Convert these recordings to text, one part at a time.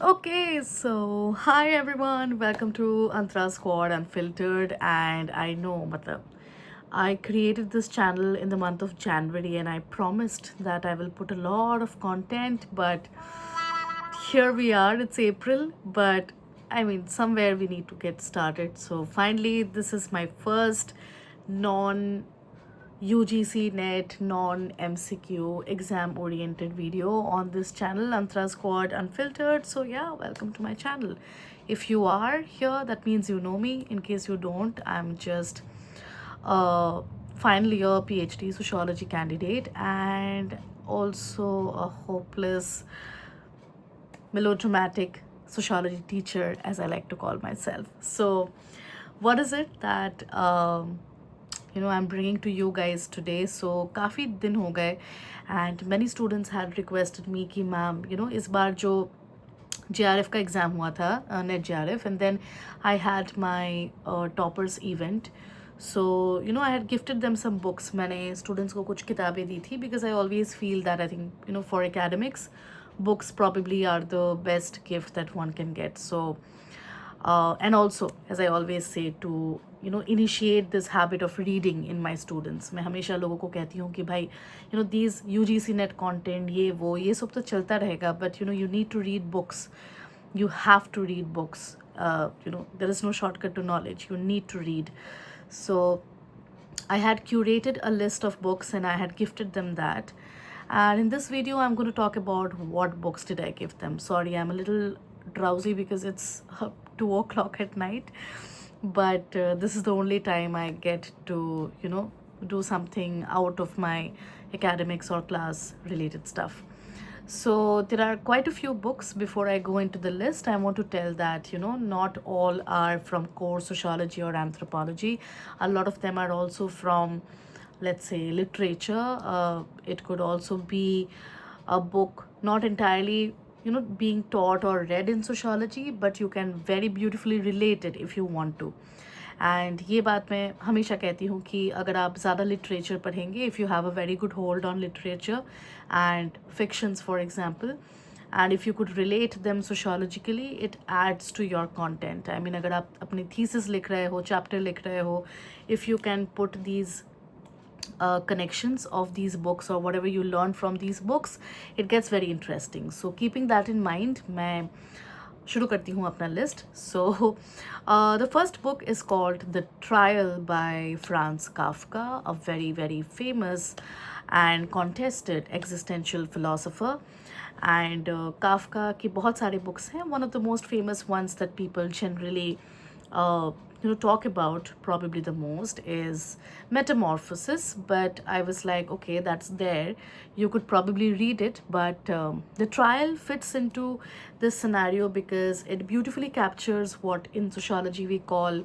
Okay, so hi everyone, welcome to Antra Squad Unfiltered. And I know, matlab, I created this channel in the month of January and I promised that I will put a lot of content, but here we are, it's April, but I mean, somewhere we need to get started. So finally, this is my first non UGC NET non MCQ exam oriented video on this channel, Antra Squad Unfiltered. So, yeah, welcome to my channel. If you are here, that means you know me. In case you don't, I'm just a final year PhD sociology candidate and also a hopeless melodramatic sociology teacher, as I like to call myself. So, what is it that I'm bringing to you guys today? So, काफ़ी दिन हो गए, and many students had requested me कि ma'am इस बार जो JRF का exam हुआ था, net JRF, and then I had my toppers event. So, I had gifted them some books. मैंने students को कुछ किताबें दी थी because I always feel that I think, for academics, books probably are the best gift that one can get. So, and also, as I always say, to initiate this habit of reading in my students. मैं हमेशा लोगों को कहती हूँ कि भाई these UGC net content ये सब तो चलता रहेगा, but you need to read books. You have to read books. There is no shortcut to knowledge. You need to read. So I had curated a list of books and I had gifted them that. And in this video, I'm going to talk about what books did I give them. Sorry, I'm a little drowsy because it's 2 o'clock at night. But this is the only time I get to, do something out of my academics or class related stuff. So there are quite a few books. Before I go into the list, I want to tell that, not all are from core sociology or anthropology. A lot of them are also from, let's say, literature. It could also be a book not entirely, being taught or read in sociology, but you can very beautifully relate it if you want to. And ये बात मैं हमेशा कहती हूँ कि अगर आप ज़्यादा लिटरेचर पढ़ेंगे, if you have a very good hold on literature and fictions for example, and if you could relate them sociologically, it adds to your content. I mean, अगर आप अपनी thesis लिख रहे हो, chapter लिख रहे हो, if you can put these connections of these books or whatever you learn from these books, it gets very interesting. So keeping that in mind, मैं शुरू करती हूँ अपना list. So the first book is called The Trial by Franz Kafka, a very very famous and contested existential philosopher. And Kafka की बहुत सारे books हैं. One of the most famous ones that people generally uh, talk about probably the most is Metamorphosis. But I was like, okay, that's there, you could probably read it, but The Trial fits into this scenario because it beautifully captures what in sociology we call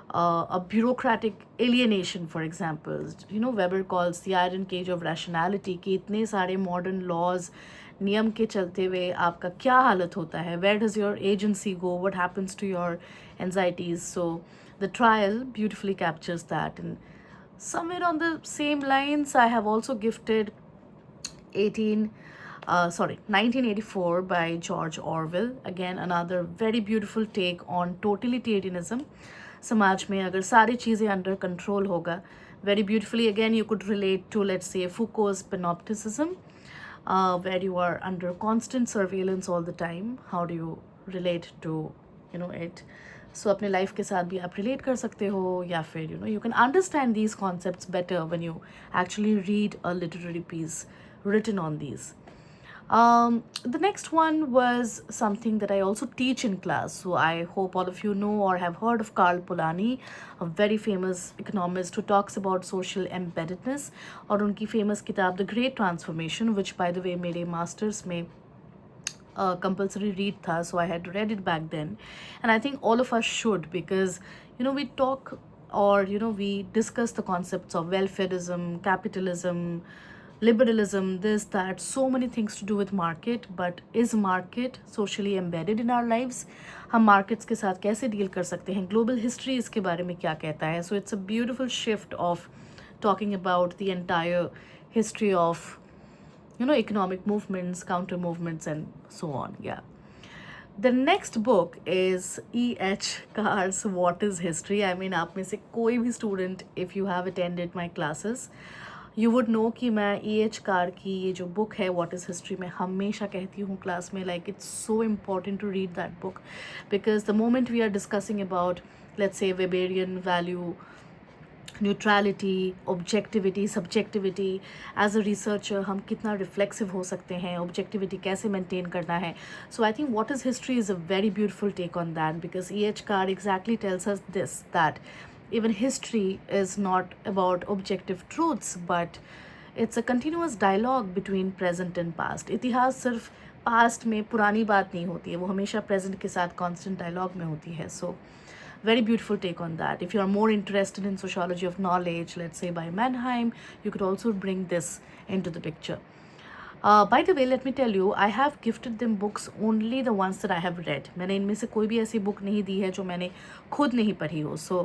a bureaucratic alienation. For example, Weber calls the iron cage of rationality कि इतने सारे modern laws नियम के चलते हुए आपका क्या हालत होता है, where does your agency go, what happens to your anxieties. So The Trial beautifully captures that. And somewhere on the same lines, I have also gifted 1984 by George Orwell. Again, another very beautiful take on totalitarianism. समाज में अगर सारी चीज़ें under control होगा, very beautifully again you could relate to, let's say, Foucault's panopticism, where you are under constant surveillance all the time. How do you relate to it? So अपने life के साथ भी आप relate कर सकते हो, या फिर you can understand these concepts better when you actually read a literary piece written on these. The next one was something that I also teach in class. So I hope all of you know or have heard of Karl Polanyi, a very famous economist who talks about social embeddedness. और उनकी famous किताब The Great Transformation, which by the way मेरे masters में compulsory read tha, so I had read it back then. And I think all of us should, because we talk, or we discuss the concepts of welfareism, capitalism, liberalism, this, that, so many things to do with market. But is market socially embedded in our lives? हम markets के साथ कैसे deal कर सकते हैं? Global history इसके बारे में क्या कहता है? So it's a beautiful shift of talking about the entire history of economic movements, counter movements, and so on. Yeah. The next book is E.H. Carr's What is History. I mean, आप में से कोई भी student, if you have attended my classes, you would know कि मैं E.H. Car की ये जो book है What is History, मैं हमेशा कहती हूँ class में, like it's so important to read that book, because the moment we are discussing about, let's say, Weberian value, neutrality, objectivity, subjectivity, as a researcher हम कितना रिफ्लेक्सिव हो सकते हैं, ऑब्जेक्टिविटी कैसे मेंटेन करना है. So I think what is history is a very beautiful take on that, because E.H. Carr exactly tells us this, that even history is not about objective truths, but it's a continuous dialogue between present and past. इतिहास सिर्फ past में पुरानी बात नहीं होती है, वो हमेशा प्रेजेंट के साथ कॉन्स्टेंट डायलॉग में होती है. सो very beautiful take on that. If you are more interested in sociology of knowledge, let's say by Mannheim, you could also bring this into the picture. By the way, let me tell you, I have gifted them books, only the ones that I have read. मैंने इनमें से कोई भी ऐसी book नहीं दी है जो मैंने खुद नहीं पढ़ी हो. So,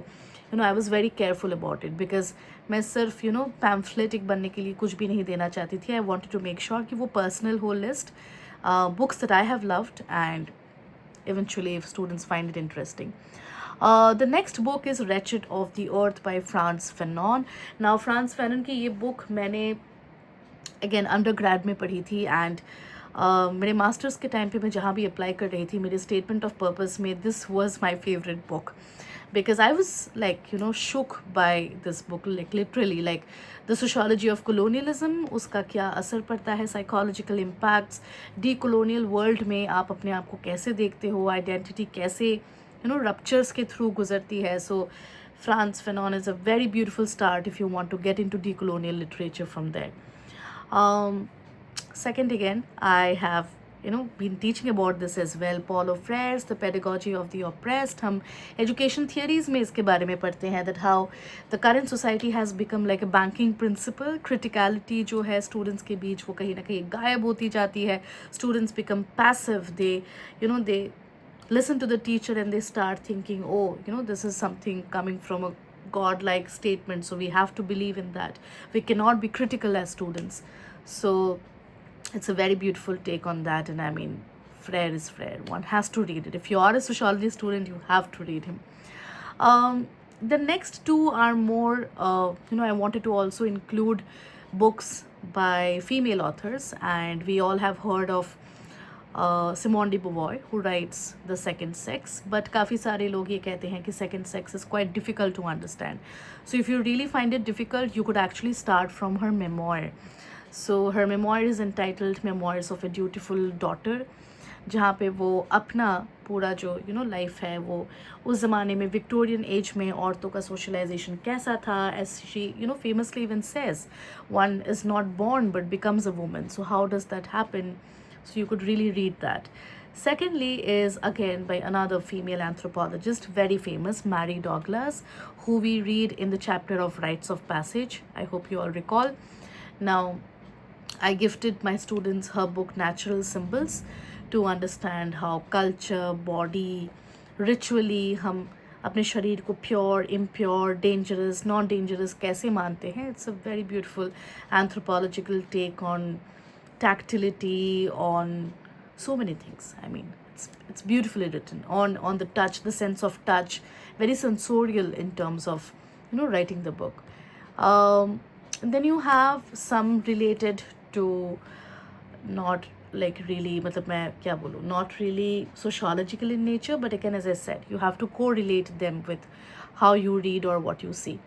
you know, I was very careful about it, because मैं सिर्फ, you know, pamphletic बनने के लिए कुछ भी नहीं देना चाहती थी. I wanted to make sure कि वो personal हो list, books that I have loved, and eventually if students find it interesting. The next book is Wretched of the Earth by Frantz Fanon. Now Frantz Fanon की ये book मैंने again undergrad में पढ़ी थी, and मेरे masters के time पे मैं जहाँ भी अप्लाई कर रही थी, मेरे स्टेटमेंट ऑफ पर्पस में this was my favorite book, because I was like, you know, shook by this book, like literally, like the sociology of colonialism, उसका क्या असर पड़ता है, psychological impacts, decolonial world में आप अपने आप को कैसे देखते हो, identity कैसे, you know, ruptures के through गुजरती है. So Frantz Fanon is a very beautiful start if you want to get into decolonial literature from there. Second, again, I have, you know, been teaching about this as well. Paulo Freire's The Pedagogy of the Oppressed. हम education theories में इसके बारे में पढ़ते हैं, that how the current society has become like a banking principle. Criticality जो है students के बीच वो कहीं ना कहीं गायब होती जाती है. Students become passive. They, you know, they listen to the teacher and they start thinking, oh, you know, this is something coming from a godlike statement, so we have to believe in that. We cannot be critical as students. So it's a very beautiful take on that, and I mean, Freire is Freire. One has to read it. If you are a sociology student, you have to read him. The next two are more, you know, I wanted to also include books by female authors, and we all have heard of Simone de Beauvoir, who writes The Second Sex, but काफ़ी सारे लोग ये कहते हैं कि Second Sex is quite difficult to understand. So if you really find it difficult, you could actually start from her memoir. So her memoir is entitled Memoirs of a Dutiful Daughter, जहाँ पे वो अपना पूरा जो, you know, life है, वो उस ज़माने में विक्टोरियन एज में औरतों का सोशलाइजेशन कैसा था. as she, you know, famously even says, one is not born but becomes a woman. So how does that happen? So you could really read that. Secondly is again by another female anthropologist, very famous, Mary Douglas, who we read in the chapter of Rites of Passage. I hope you all recall. Now, I gifted my students her book Natural Symbols to understand how culture, body, ritually हम अपने शरीर को pure, impure, dangerous, non dangerous कैसे मानते हैं. It's a very beautiful anthropological take on tactility, on so many things. I mean, it's beautifully written on the touch, the sense of touch, very sensorial in terms of, you know, writing the book. Then you have some related to, not like really, मतलब मैं क्या बोलूँ, not really sociological in nature, but again, as I said, you have to correlate them with how you read or what you see.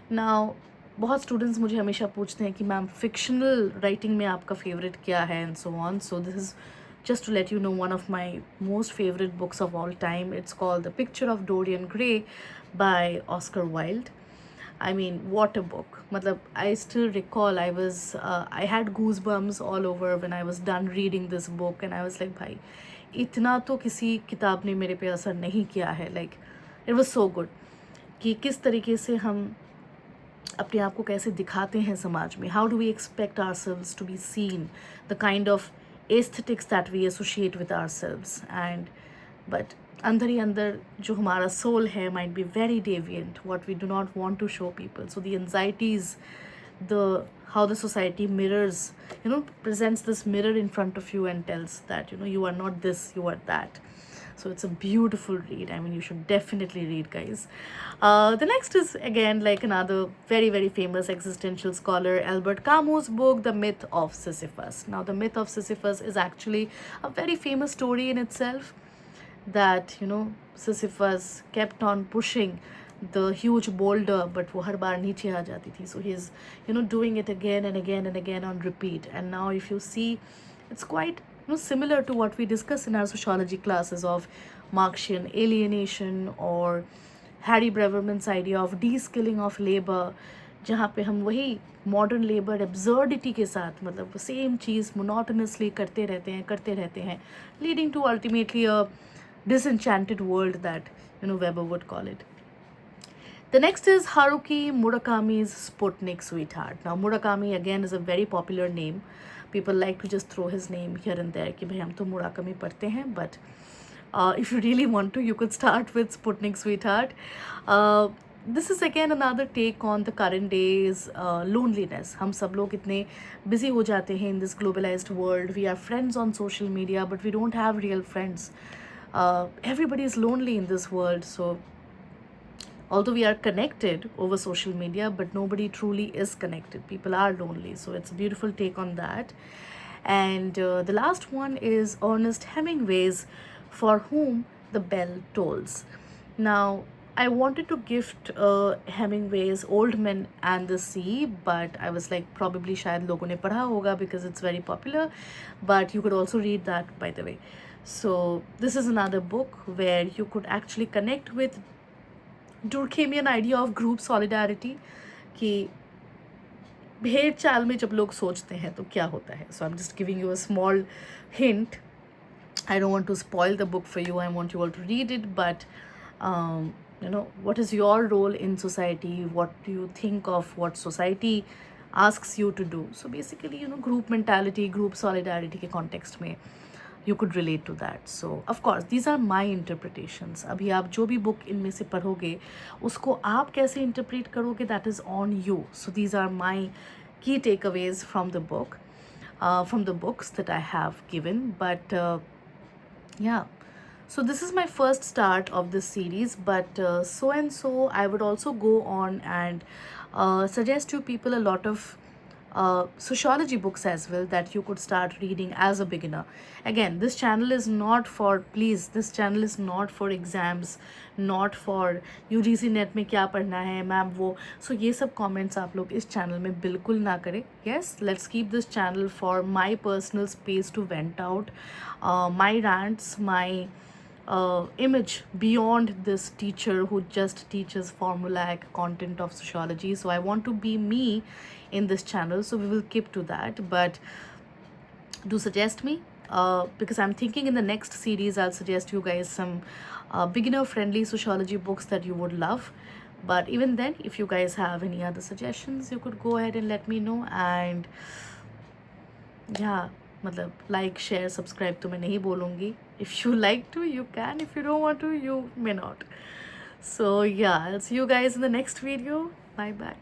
Now, बहुत students मुझे हमेशा पूछते हैं कि मैम फिक्शनल राइटिंग में आपका फेवरेट क्या है and so on. So this is just to let you know one of my most favorite books of all time. It's called The Picture of Dorian Gray by Oscar Wilde. I mean, what a book. Matlab, I still recall I had goosebumps all over when I was done reading this book, and I was like, भाई इतना तो किसी किताब ने मेरे पे असर नहीं किया है. Like, it was so good कि किस तरीके से हम अपने आप को कैसे दिखाते हैं समाज में. How do we expect ourselves to be seen, the kind of aesthetics that we associate with ourselves, and but अंदर ही अंदर जो हमारा soul है might be very deviant, what we do not want to show people. So the anxieties the how the society mirrors, presents this mirror in front of you and tells that, you are not this, you are that. So it's a beautiful read. I mean, you should definitely read, guys. The next is again like another very, very famous existential scholar, Albert Camus' book, The Myth of Sisyphus. Now, The Myth of Sisyphus is actually a very famous story in itself, that Sisyphus kept on pushing the huge boulder, but वो हर बार नीचे आ जाती थी. So he's doing it again and again and again on repeat. And now if you see, it's quite similar to what we discuss in our sociology classes of Marxian alienation or Harry Breverman's idea of de-skilling of labor, जहाँ पे हम वही modern labour absurdity के साथ मतलब same चीज़ मोनोटोनसली करते रहते हैं, leading to ultimately a disenchanted world, that Weber would call it. The next is Haruki Murakami's Sputnik Sweetheart. Now, Murakami again is a very popular name. People like to just throw his name here and there कि भाई हम तो Murakami पढ़ते हैं, but if you really want to, you could start with Sputnik Sweetheart. This is again another take on the current days loneliness. हम सब लोग इतने busy हो जाते हैं in this globalized world. We are friends on social media, but we don't have real friends. Everybody is lonely in this world. So although we are connected over social media, but nobody truly is connected. People are lonely. So it's a beautiful take on that. And the last one is Ernest Hemingway's For Whom the Bell Tolls. Now, I wanted to gift Hemingway's Old Men and the Sea, but I was like, probably शायद लोगों ने पढ़ा होगा because it's very popular. But you could also read that, by the way. So this is another book where you could actually connect with Durkheimian idea of group solidarity, कि भेड़ चाल में जब लोग सोचते हैं तो क्या होता है. So I'm just giving you a small hint. I don't want to spoil the book for you. I want you all to read it. But what is your role in society? What do you think of what society asks you to do? So basically, group mentality, group solidarity के context में you could relate to that. So of course these are my interpretations. अभी आप जो भी book इनमें से पढ़ोगे उसको आप कैसे interpret करोगे, that is on you. So these are my key takeaways from the book, from the books that I have given. But yeah, so this is my first start of this series, but so and so I would also go on and suggest to people a lot of sociology books as well that you could start reading as a beginner. Again, this channel is not for, please, this channel is not for exams, not for UGC net में क्या पढ़ना है ma'am वो. So ये सब comments आप लोग इस channel में बिल्कुल ना करें. Yes, let's keep this channel for my personal space to vent out my rants, my image beyond this teacher who just teaches formulaic content of sociology. So I want to be me in this channel, so we will keep to that. But do suggest me, because I'm thinking in the next series I'll suggest you guys some beginner friendly sociology books that you would love. But even then, if you guys have any other suggestions, you could go ahead and let me know. And yeah, मतलब like, share, subscribe तो मैं नहीं बोलूँगी. If you like to, you can. If you don't want to, you may not. So yeah, I'll see you guys in the next video. Bye bye.